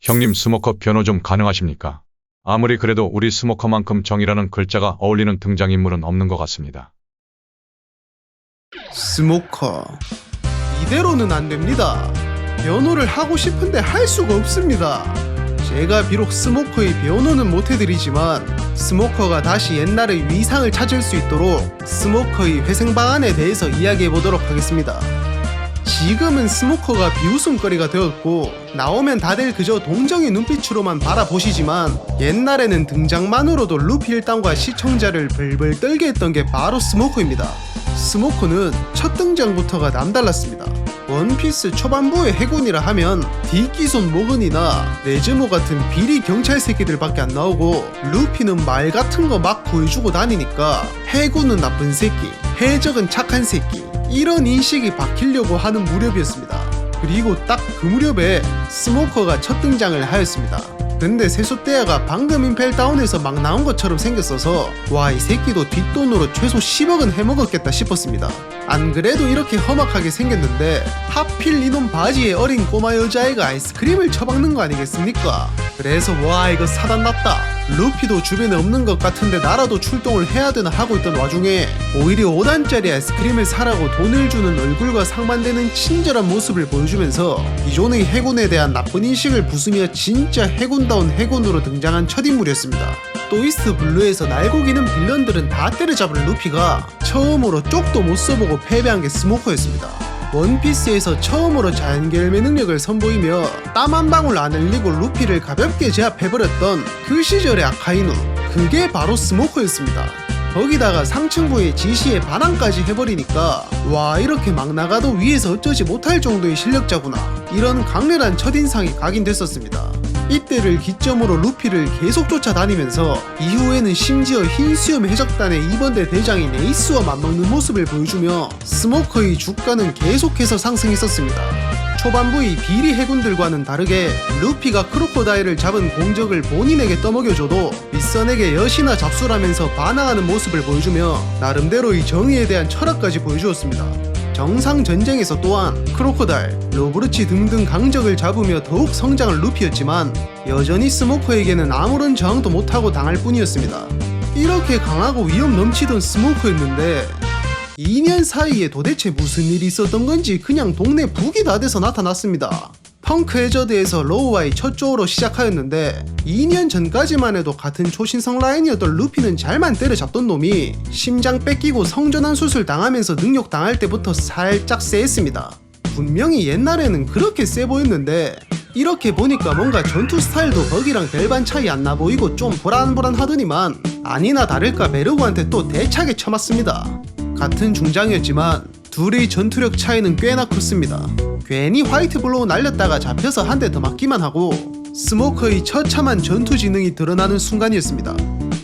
형님 스모커 변호 좀 가능하십니까? 아무리 그래도 우리 스모커만큼 정이라는 글자가 어울리는 등장인물은 없는 것 같습니다. 스모커 이대로는 안 됩니다. 변호를 하고 싶은데 할 수가 없습니다. 제가 비록 스모커의 변호는 못해드리지만 스모커가 다시 옛날의 위상을 찾을 수 있도록 스모커의 회생 방안에 대해서 이야기해보도록 하겠습니다. 지금은 스모커가 비웃음거리가 되었고 나오면 다들 그저 동정의 눈빛으로만 바라보시지만 옛날에는 등장만으로도 루피 일당과 시청자를 벌벌 떨게 했던 게 바로 스모커입니다. 스모커는 첫 등장부터가 남달랐습니다. 원피스 초반부의 해군이라 하면 뒷기손 모근이나 네즈모 같은 비리 경찰 새끼들밖에 안 나오고 루피는 말 같은 거 막 보여주고 다니니까 해군은 나쁜 새끼, 해적은 착한 새끼 이런 인식이 박히려고 하는 무렵이었습니다. 그리고 딱 그 무렵에 스모커가 첫 등장을 하였습니다. 근데 세숫대야가 방금 임펠다운에서 막 나온 것처럼 생겼어서 와, 이 새끼도 뒷돈으로 최소 10억은 해먹었겠다 싶었습니다. 안 그래도 이렇게 험악하게 생겼는데 하필 이놈 바지에 어린 꼬마 여자애가 아이스크림을 처박는 거 아니겠습니까? 그래서 와, 이거 사단났다. 루피도 주변에 없는 것 같은데 나라도 출동을 해야 되나 하고 있던 와중에 오히려 5단짜리 아이스크림을 사라고 돈을 주는 얼굴과 상반되는 친절한 모습을 보여주면서 기존의 해군에 대한 나쁜 인식을 부수며 진짜 해군다운 해군으로 등장한 첫 인물이었습니다. 또 이스트 블루에서 날고 기는 빌런들은 다 때려잡을 루피가 처음으로 쪽도 못 써보고 패배한 게 스모커였습니다. 원피스에서 처음으로 자연결매 능력을 선보이며 땀 한 방울 안 흘리고 루피를 가볍게 제압해버렸던 그 시절의 아카이누, 그게 바로 스모커였습니다. 거기다가 상층부의 지시에 반항까지 해버리니까 와, 이렇게 막 나가도 위에서 어쩌지 못할 정도의 실력자구나, 이런 강렬한 첫인상이 각인됐었습니다. 이때를 기점으로 루피를 계속 쫓아다니면서 이후에는 심지어 흰수염 해적단의 2번대 대장인 에이스와 맞먹는 모습을 보여주며 스모커의 주가는 계속해서 상승했었습니다. 초반부의 비리 해군들과는 다르게 루피가 크로코다일을 잡은 공적을 본인에게 떠먹여줘도 윗선에게 여시나 잡수라면서 반항하는 모습을 보여주며 나름대로의 정의에 대한 철학까지 보여주었습니다. 정상 전쟁에서 또한 크로코다일, 로브르치 등등 강적을 잡으며 더욱 성장한 루피였지만 여전히 스모커에게는 아무런 저항도 못하고 당할 뿐이었습니다. 이렇게 강하고 위험 넘치던 스모커였는데 2년 사이에 도대체 무슨 일이 있었던 건지 그냥 동네 북이 다 돼서 나타났습니다. 펑크 해저드에서 로우와의 첫 조우로 시작하였는데 2년 전까지만 해도 같은 초신성 라인이었던 루피는 잘만 때려잡던 놈이 심장 뺏기고 성전환 수술 당하면서 능력 당할 때부터 살짝 쎄했습니다. 분명히 옛날에는 그렇게 쎄 보였는데 이렇게 보니까 뭔가 전투 스타일도 거기랑 별반 차이 안 나 보이고 좀 불안불안하더니만 아니나 다를까 베르고한테 또 대차게 쳐맞습니다. 같은 중장이었지만 둘의 전투력 차이는 꽤나 컸습니다. 괜히 화이트 블로우 날렸다가 잡혀서 한 대 더 맞기만 하고 스모커의 처참한 전투 지능이 드러나는 순간이었습니다.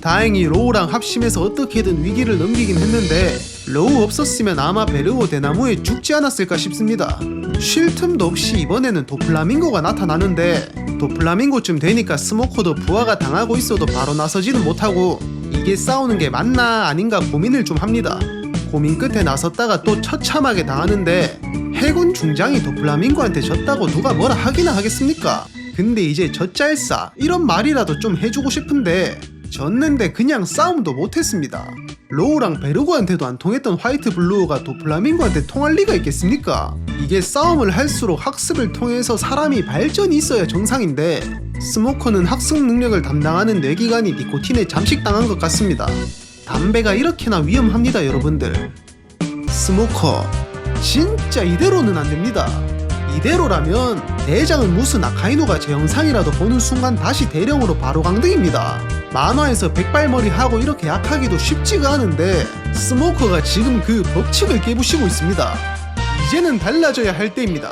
다행히 로우랑 합심해서 어떻게든 위기를 넘기긴 했는데 로우 없었으면 아마 베르고 대나무에 죽지 않았을까 싶습니다. 쉴 틈도 없이 이번에는 도플라밍고가 나타나는데 도플라밍고쯤 되니까 스모커도 부하가 당하고 있어도 바로 나서지는 못하고 이게 싸우는 게 맞나 아닌가 고민을 좀 합니다. 고민 끝에 나섰다가 또 처참하게 당하는데 해군 중장이 도플라밍고한테 졌다고 누가 뭐라 하기나 하겠습니까? 근데 이제 젖잘싸 이런 말이라도 좀 해주고 싶은데 졌는데 그냥 싸움도 못했습니다. 로우랑 베르고한테도 안 통했던 화이트 블루가 도플라밍고한테 통할 리가 있겠습니까? 이게 싸움을 할수록 학습을 통해서 사람이 발전이 있어야 정상인데 스모커는 학습 능력을 담당하는 뇌기관이 니코틴에 잠식당한 것 같습니다. 담배가 이렇게나 위험합니다, 여러분들. 스모커 진짜 이대로는 안됩니다. 이대로라면 대장은 무슨 아카이노가 제 영상이라도 보는 순간 다시 대령으로 바로 강등입니다. 만화에서 백발머리 하고 이렇게 약하기도 쉽지가 않은데 스모커가 지금 그 법칙을 깨부시고 있습니다. 이제는 달라져야 할 때입니다.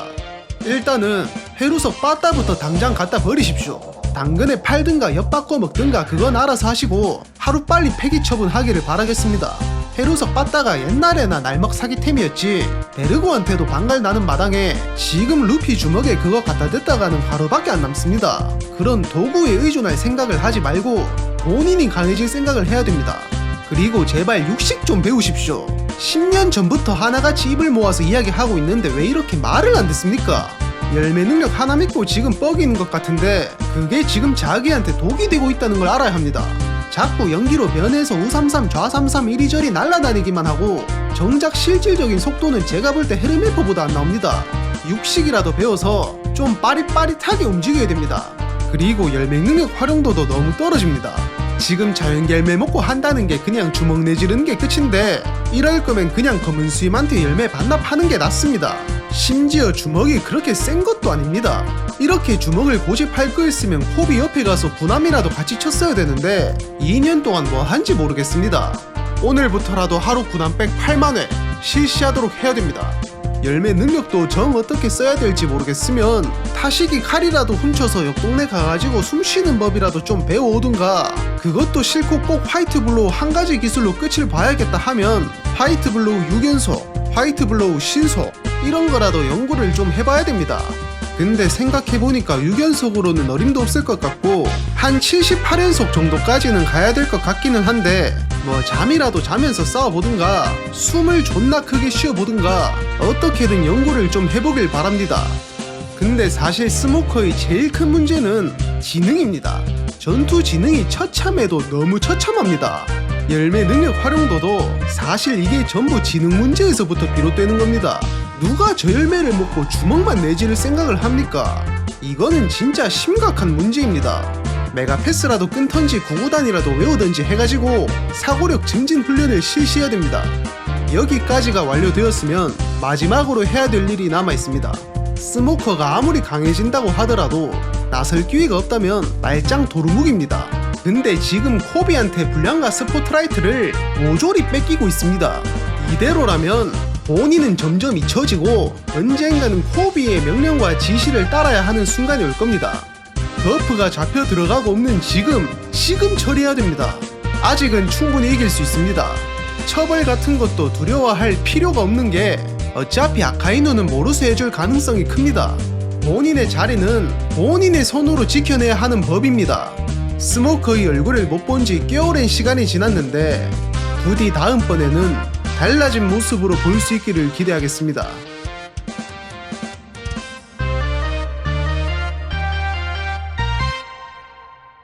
일단은 해루석 빠따부터 당장 갖다 버리십시오. 당근에 팔든가 엿바꿔 먹든가 그건 알아서 하시고 하루빨리 폐기 처분하기를 바라겠습니다. 해루석 빠따가 옛날에나 날먹 사기템이었지 베르고한테도 반갈 나는 마당에 지금 루피 주먹에 그거 갖다 댔다가는 하루밖에 안 남습니다. 그런 도구에 의존할 생각을 하지 말고 본인이 강해질 생각을 해야 됩니다. 그리고 제발 육식 좀 배우십시오. 10년 전부터 하나같이 입을 모아서 이야기하고 있는데 왜 이렇게 말을 안 듣습니까? 열매 능력 하나 믿고 지금 뻐기는 것 같은데 그게 지금 자기한테 독이 되고 있다는 걸 알아야 합니다. 자꾸 연기로 변해서 우삼삼 좌삼삼 이리저리 날아다니기만 하고 정작 실질적인 속도는 제가 볼 때 헤르메퍼보다 안 나옵니다. 육식이라도 배워서 좀 빠릿빠릿하게 움직여야 됩니다. 그리고 열매 능력 활용도도 너무 떨어집니다. 지금 자연 열매 먹고 한다는 게 그냥 주먹 내지르는 게 끝인데 이럴 거면 그냥 검은 수임한테 열매 반납하는 게 낫습니다. 심지어 주먹이 그렇게 센 것도 아닙니다. 이렇게 주먹을 고집할 거였으면 호비 옆에 가서 군함이라도 같이 쳤어야 되는데 2년 동안 뭐 한지 모르겠습니다. 오늘부터라도 하루 군함백 8만회 실시하도록 해야 됩니다. 열매 능력도 정 어떻게 써야 될지 모르겠으면 타시기 칼이라도 훔쳐서 옆 동네 가가지고 숨쉬는 법이라도 좀 배워오든가, 그것도 싫고 꼭 화이트 블로우 한 가지 기술로 끝을 봐야겠다 하면 화이트 블로우 6연속, 화이트 블로우 신속 이런 거라도 연구를 좀 해봐야 됩니다. 근데 생각해보니까 6연속으로는 어림도 없을 것 같고 한 78연속 정도까지는 가야 될 것 같기는 한데 뭐 잠이라도 자면서 싸워보든가 숨을 존나 크게 쉬어보든가 어떻게든 연구를 좀 해보길 바랍니다. 근데 사실 스모커의 제일 큰 문제는 지능입니다. 전투 지능이 처참해도 너무 처참합니다. 열매 능력 활용도도 사실 이게 전부 지능 문제에서부터 비롯되는 겁니다. 누가 저 열매를 먹고 주먹만 내지를 생각을 합니까? 이거는 진짜 심각한 문제입니다. 메가패스라도 끊던지 구구단이라도 외우던지 해가지고 사고력 증진 훈련을 실시해야 됩니다. 여기까지가 완료되었으면 마지막으로 해야 될 일이 남아있습니다. 스모커가 아무리 강해진다고 하더라도 나설 기회가 없다면 말짱 도루묵입니다. 근데 지금 코비한테 불량과 스포트라이트를 모조리 뺏기고 있습니다. 이대로라면 본인은 점점 잊혀지고 언젠가는 코비의 명령과 지시를 따라야 하는 순간이 올 겁니다. 버프가 잡혀 들어가고 없는 지금 처리해야 됩니다. 아직은 충분히 이길 수 있습니다. 처벌 같은 것도 두려워할 필요가 없는 게 어차피 아카이누는 모르쇠 해줄 가능성이 큽니다. 본인의 자리는 본인의 손으로 지켜내야 하는 법입니다. 스모커의 얼굴을 못 본 지 꽤 오랜 시간이 지났는데 부디 다음번에는 달라진 모습으로 볼 수 있기를 기대하겠습니다.